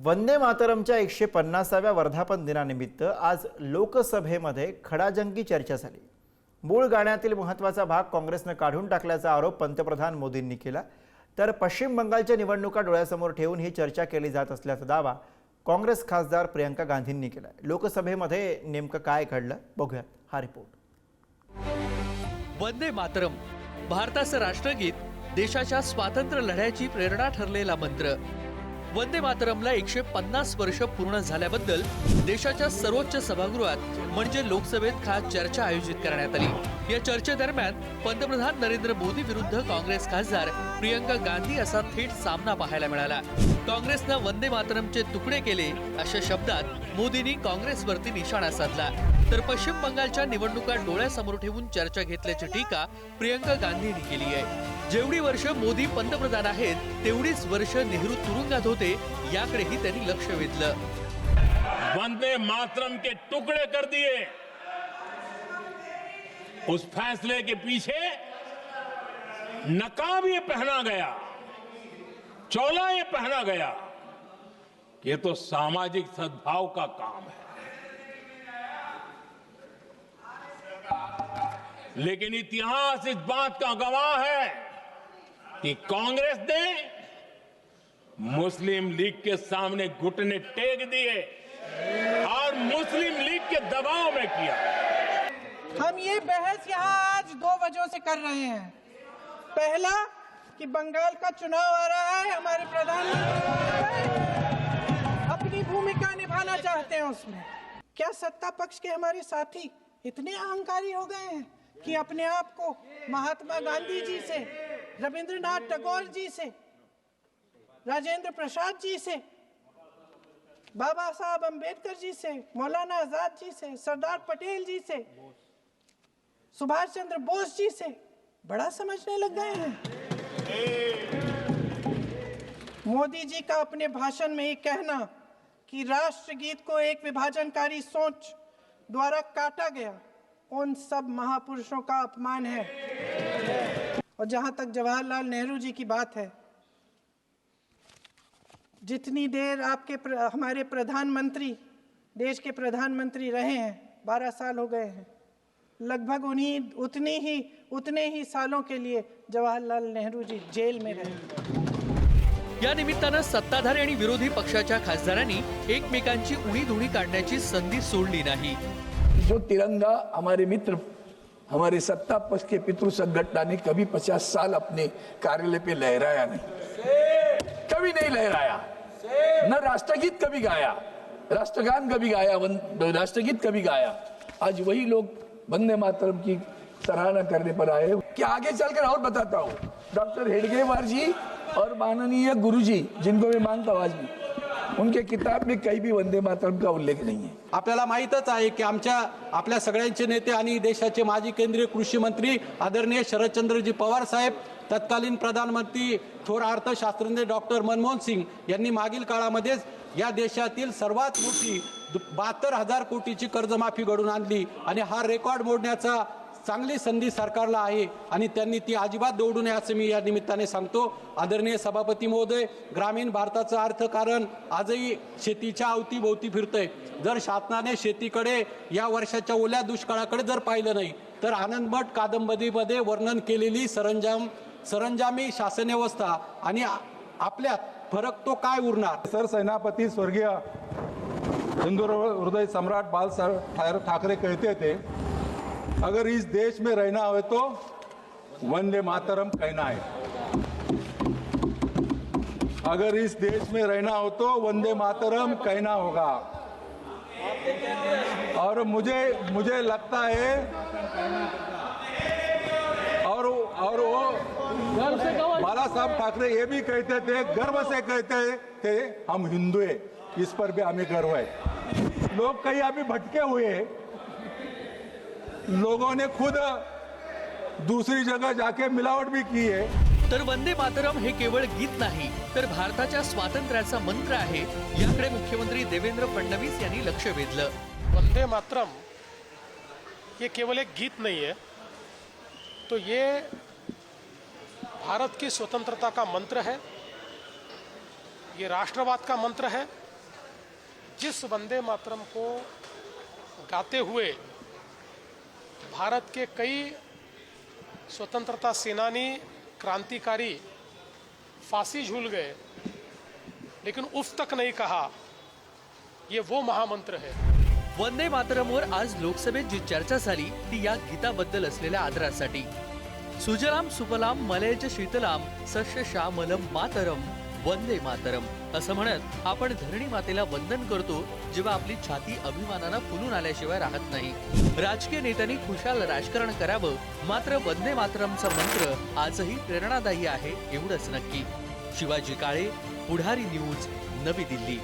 वंदे मातरमच्या 150व्या वर्धापन दिनानिमित्त आज लोकसभेमध्ये खडाजंगी चर्चा झाली। मूळ गाण्यातील महत्त्वाचा भाग काँग्रेसने काढून टाकल्याचा आरोप पंतप्रधान मोदींनी केला। तर पश्चिम बंगालच्या निवडणुका डोळ्यासमोर ठेवून ही चर्चा केली जात असल्याचा दावा काँग्रेस खासदार प्रियंका गांधींनी केला। लोकसभेमध्ये नेमकं काय घडलं बघूयात हा रिपोर्ट। वंदे मातरम भारताचं राष्ट्रगीत, देशाच्या स्वातंत्र्य लढ्याची प्रेरणा ठरलेला मंत्र। वंदे मातरमला 150 वर्ष पूर्ण झाल्याबद्दल देशाच्या सर्वोच्च सभागृहात म्हणजे लोकसभेत खास चर्चा आयोजित करण्यात आली। या चर्चेदरम्यान पंतप्रधान नरेंद्र मोदी विरुद्ध काँग्रेस खासदार प्रियंका गांधी असा थेट सामना पाहायला मिळाला। काँग्रेसनं वंदे मातरमचे तुकडे केले अशा शब्दात मोदींनी काँग्रेसवरती निशाणा साधला। तर पश्चिम बंगालच्या निवडणुका डोळ्यासमोर ठेवून चर्चा घेतल्याची टीका प्रियंका गांधींनी केली आहे। जेवढी वर्ष मोदी पंतप्रधान आहेत तेवढीच वर्ष नेहरू तुरुंगात होते याकडेही त्यांनी लक्ष वेधलं। वंदे मातरम के टुकड़े कर दिए, उस फैसले के पीछे नकाब ये पहना गया, चोला ये पहना गया, ये तो सामाजिक सद्भाव का काम है। लेकिन इतिहास इस बात का गवाह है कि कांग्रेस ने मुस्लिम लीग के सामने घुटने टेक दिए और मुस्लिम लीग के दबाव में किया। हम ये बहस यहाँ आज दो वजहों से कर रहे हैं। पहला कि बंगाल का चुनाव आ रहा है, हमारे प्रधानमंत्री अपनी भूमिका निभाना चाहते हैं उसमें। क्या सत्ता पक्ष के हमारे साथी इतने अहंकारी हो गए हैं कि अपने आप को महात्मा गांधी जी से, रविंद्रनाथ टैगोर जी से, राजेंद्र प्रसाद जी से, बाबा साहब अंबेडकर जी से, मौलाना आजाद जी से, सरदार पटेल जी से, सुभाष चंद्र बोस जी से बड़ा समझने लग गए हैं। मोदी जी का अपने भाषण में ही कहना कि राष्ट्रगीत को एक विभाजनकारी सोच द्वारा काटा गया, उन सब महापुरुषों का अपमान है। और जहां तक जवाहरलाल नेहरू जी की बात है, जितनी देर हमारे प्रधानमंत्री देश के प्रधानमंत्री रहे हैं, 12 साल हो गए हैं, लगभग उतने ही सालों के लिए जवाहरलाल नेहरू जी जेल में रहे। या निमित्तानं सत्ताधारी आणि विरोधी पक्षाच्या खासदारांनी एकमेकांची उणीधुणी काढण्याची संधी सोडली नाही। जो तिरंगा हमारे मित्र, हमारे सत्ता पक्ष के पितृ संगठन ने कभी 50 साल अपने कार्यालय पे लहराया नहीं, कभी नहीं लहराया, न राष्ट्रगीत कभी गाया, राष्ट्रगान कभी गाया, राष्ट्रगीत कभी गाया। आज वही लोग वंदे मातरम की सराहना करने पर आए। क्या आगे चलकर और बताता हूँ, डॉक्टर हेडगेवार जी और माननीय गुरुजी जिनको मैं मानता हूँ आज भी, उनके किताब में कहीं भी वंदे मातरम का उल्लेख नहीं है। आपल्याला माहीतच आहे की आपल्या सगळ्यांचे नेते आणि देशाचे माजी केंद्रीय कृषी मंत्री आदरणीय शरदचंद्रजी पवार साहेब, तत्कालीन प्रधानमंत्री थोर अर्थशास्त्रज्ञ डॉक्टर मनमोहन सिंग यांनी मागील काळामध्येच या देशातील सर्वात मोठी 72,000 कोटीची कर्जमाफी घडवून आणली आणि हा रेकॉर्ड मोडण्याचा चांगली संधी सरकारला आहे आणि त्यांनी ती अजिबात दौडू नये असं मी या निमित्ताने सांगतो। आदरणीय सभापती महोदय, ग्रामीण भारताचं अर्थकारण आजही शेतीच्या अवतीभोवती फिरतंय। जर शासनाने शेतीकडे या वर्षाच्या ओल्या दुष्काळाकडे जर पाहिलं नाही तर आनंदमठ कादंबरीमध्ये वर्णन केलेली सरंजामी शासन व्यवस्था आणि आपल्यात फरक तो काय उरणार। सरसेनापति स्वर्गीय हिंदू हृदय सम्राट बाल साहब ठाकरे कहते थे, अगर इस देश में रहना हो तो वंदे मातरम कहना है, अगर इस देश में रहना हो तो वंदे मातरम कहना होगा। और मुझे लगता है और वो बाला साहब ठाकरे ये भी कहते थे, गर्व से कहते थे, हम हिंदू हैं, इस पर भी हमें गर्व है। लोग कहीं अभी भटके हुए हैं, लोगों ने खुद दूसरी जगह जाके मिलावट भी की है। तर वंदे मातरम हे केवळ गीत नाही तर भारताच्या स्वातंत्र्याचा मंत्र आहे, याकडे मुख्यमंत्री देवेंद्र फडणवीस यांनी लक्ष वेधलं। वंदे मातरम ये केवल एक गीत नहीं है, तो ये भारत की स्वतंत्रता का मंत्र है, ये राष्ट्रवाद का मंत्र है जिस वंदे मातरम को गाते हुए भारत के कई स्वतंत्रता सेनानी, क्रांतिकारी फांसी झूल गए, लेकिन उफ तक नहीं कहा, ये वो महामंत्र है। वंदे मातरमवर आज लोकसभेत जी चर्चा झाली ती या गीताबद्दल असलेल्या आदरासाठी। सुजलाम सुफलाम मलयज शीतलाम सस्य श्यामलम मातरम वंदे मातरम असं म्हणत आपण धरणी मातेला वंदन करतो, जेव्हा आपली छाती अभिमानानं फुलून आल्याशिवाय राहत नाही। राजकीय नेत्यांनी खुशाल राजकारण करावं, मात्र वंदे मातरमचा मंत्र आजही प्रेरणादायी आहे एवढंच नक्की। शिवाजी काळे, पुढारी न्यूज, नवी दिल्ली।